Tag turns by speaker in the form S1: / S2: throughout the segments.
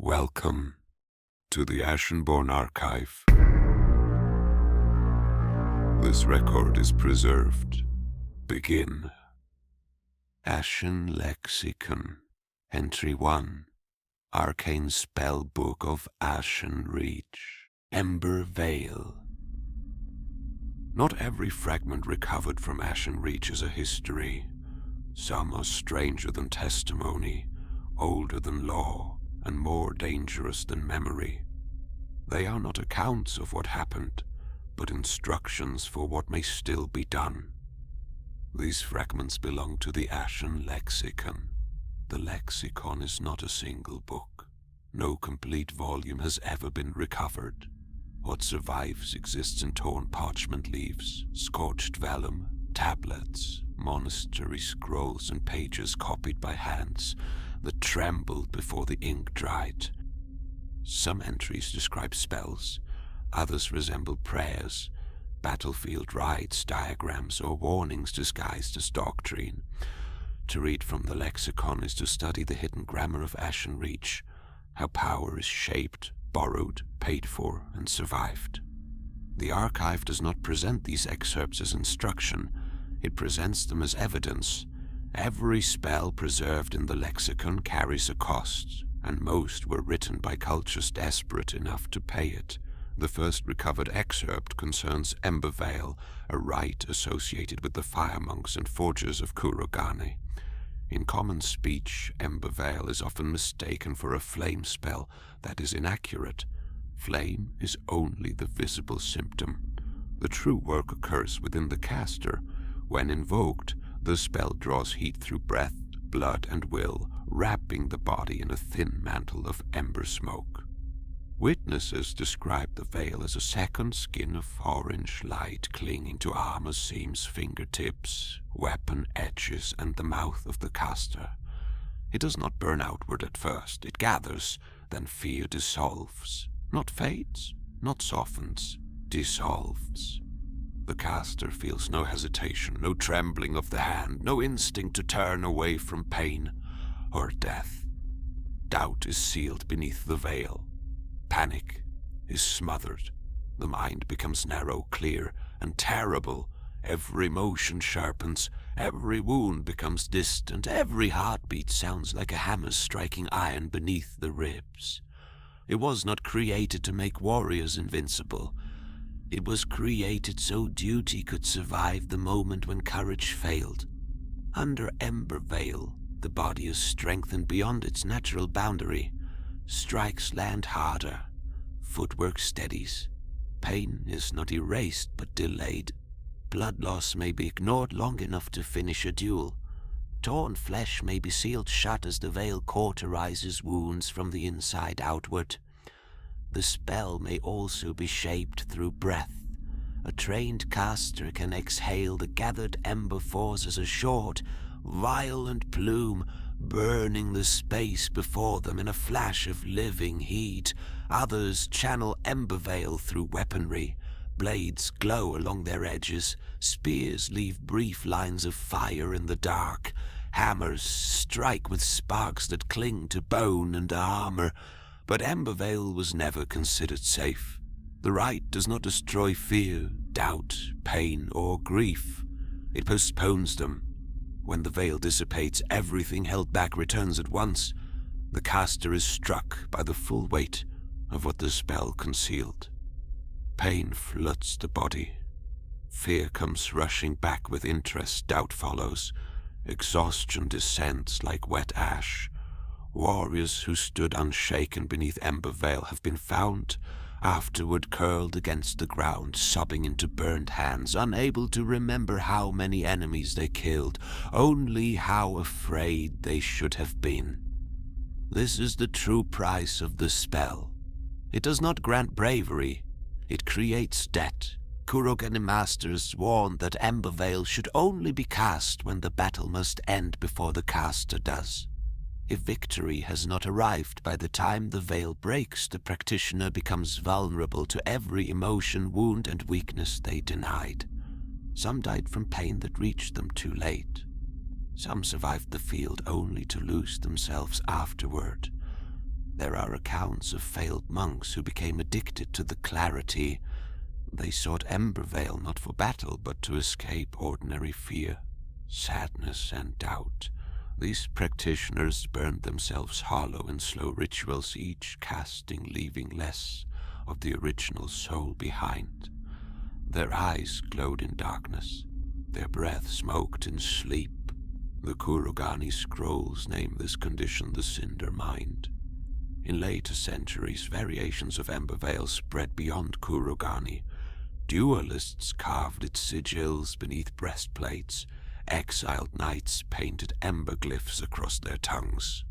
S1: Welcome to the Ashenborne Archive. This record is preserved. Begin. Ashen Lexicon. Entry 1. Arcane Spellbook of AshenReach. EmberVeil. Not every fragment recovered from AshenReach is a history. Some are stranger than testimony, older than law, and more dangerous than memory. They are not accounts of what happened, but instructions for what may still be done. These fragments belong to the Ashen Lexicon. The lexicon is not a single book. No complete volume has ever been recovered. What survives exists in torn parchment leaves, scorched vellum, tablets, monastery scrolls and pages copied by hands that trembled before the ink dried. Some entries describe spells, others resemble prayers, battlefield rites, diagrams, or warnings disguised as doctrine. To read from the lexicon is to study the hidden grammar of AshenReach, how power is shaped, borrowed, paid for, and survived. The archive does not present these excerpts as instruction, it presents them as evidence. Every spell preserved in the lexicon carries a cost, and most were written by cultures desperate enough to pay it. The first recovered excerpt concerns EmberVeil, a rite associated with the fire monks and forgers of Kurogane. In common speech, EmberVeil is often mistaken for a flame spell that is inaccurate. Flame is only the visible symptom. The true work occurs within the caster. When invoked, the spell draws heat through breath, blood, and will, wrapping the body in a thin mantle of ember smoke. Witnesses describe the veil as a second skin of orange light clinging to armor seams, fingertips, weapon edges, and the mouth of the caster. It does not burn outward at first. It gathers, then fear dissolves. Not fades, not softens, dissolves. The caster feels no hesitation, no trembling of the hand, no instinct to turn away from pain or death. Doubt is sealed beneath the veil. Panic is smothered. The mind becomes narrow, clear, and terrible. Every motion sharpens, every wound becomes distant, every heartbeat sounds like a hammer striking iron beneath the ribs. It was not created to make warriors invincible. It was created so duty could survive the moment when courage failed. Under EmberVeil, the body is strengthened beyond its natural boundary. Strikes land harder. Footwork steadies. Pain is not erased but delayed. Blood loss may be ignored long enough to finish a duel. Torn flesh may be sealed shut as the veil cauterizes wounds from the inside outward. The spell may also be shaped through breath. A trained caster can exhale the gathered ember force as a short, violent plume, burning the space before them in a flash of living heat. Others channel EmberVeil through weaponry. Blades glow along their edges. Spears leave brief lines of fire in the dark. Hammers strike with sparks that cling to bone and armor. But EmberVeil was never considered safe. The rite does not destroy fear, doubt, pain, or grief. It postpones them. When the veil dissipates, everything held back returns at once. The caster is struck by the full weight of what the spell concealed. Pain floods the body. Fear comes rushing back with interest. Doubt follows. Exhaustion descends like wet ash. Warriors who stood unshaken beneath EmberVeil have been found, afterward curled against the ground, sobbing into burned hands, unable to remember how many enemies they killed, only how afraid they should have been. This is the true price of the spell. It does not grant bravery, it creates debt. Kurogane masters warned that EmberVeil should only be cast when the battle must end before the caster does. If victory has not arrived by the time the veil breaks, the practitioner becomes vulnerable to every emotion, wound, and weakness they denied. Some died from pain that reached them too late. Some survived the field only to lose themselves afterward. There are accounts of failed monks who became addicted to the clarity. They sought EmberVeil not for battle, but to escape ordinary fear, sadness, and doubt. These practitioners burned themselves hollow in slow rituals, each casting, leaving less of the original soul behind. Their eyes glowed in darkness, their breath smoked in sleep. The Kurogane scrolls name this condition the Cinder Mind. In later centuries, variations of EmberVeil spread beyond Kurogane. Duelists carved its sigils beneath breastplates. Exiled knights painted ember glyphs across their tongues.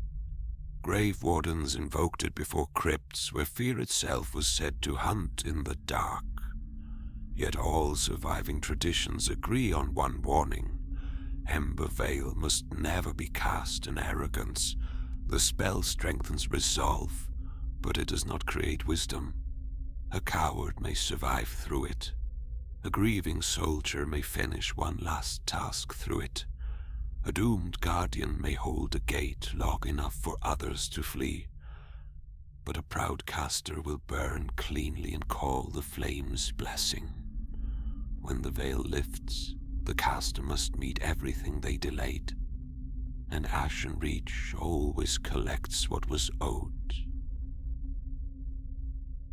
S1: Grave wardens invoked it before crypts where fear itself was said to hunt in the dark. Yet all surviving traditions agree on one warning. EmberVeil must never be cast in arrogance. The spell strengthens resolve, but it does not create wisdom. A coward may survive through it. A grieving soldier may finish one last task through it. A doomed guardian may hold a gate long enough for others to flee. But a proud caster will burn cleanly and call the flames blessing. When the veil lifts, the caster must meet everything they delayed. And AshenReach always collects what was owed.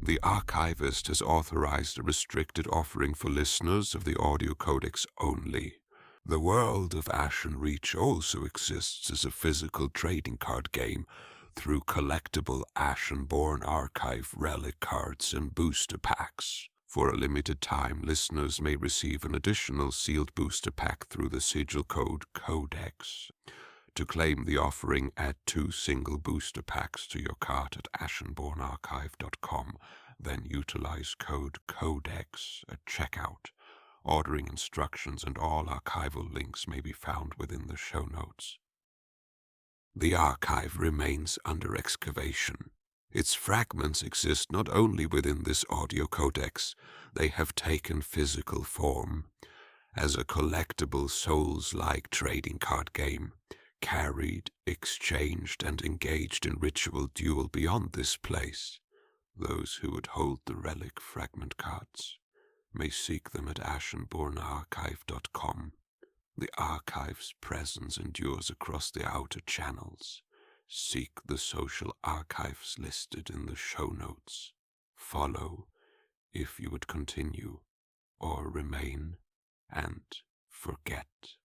S1: The archivist has authorized a restricted offering for listeners of the audio codex only. The world of AshenReach also exists as a physical trading card game through collectible Ashenborne Archive relic cards and booster packs. For a limited time, listeners may receive an additional sealed booster pack through the sigil code CODEX. To claim the offering, add 2 single booster packs to your cart at AshenborneArchive.com, then utilize code CODEX at checkout. Ordering instructions and all archival links may be found within the show notes. The archive remains under excavation. Its fragments exist not only within this audio codex, they have taken physical form as a collectible Soulslike trading card game, carried, exchanged, and engaged in ritual duel beyond this place. Those who would hold the relic fragment cards may seek them at AshenborneArchive.com. The archive's presence endures across the outer channels. Seek the social archives listed in the show notes. Follow if you would continue, or remain and forget.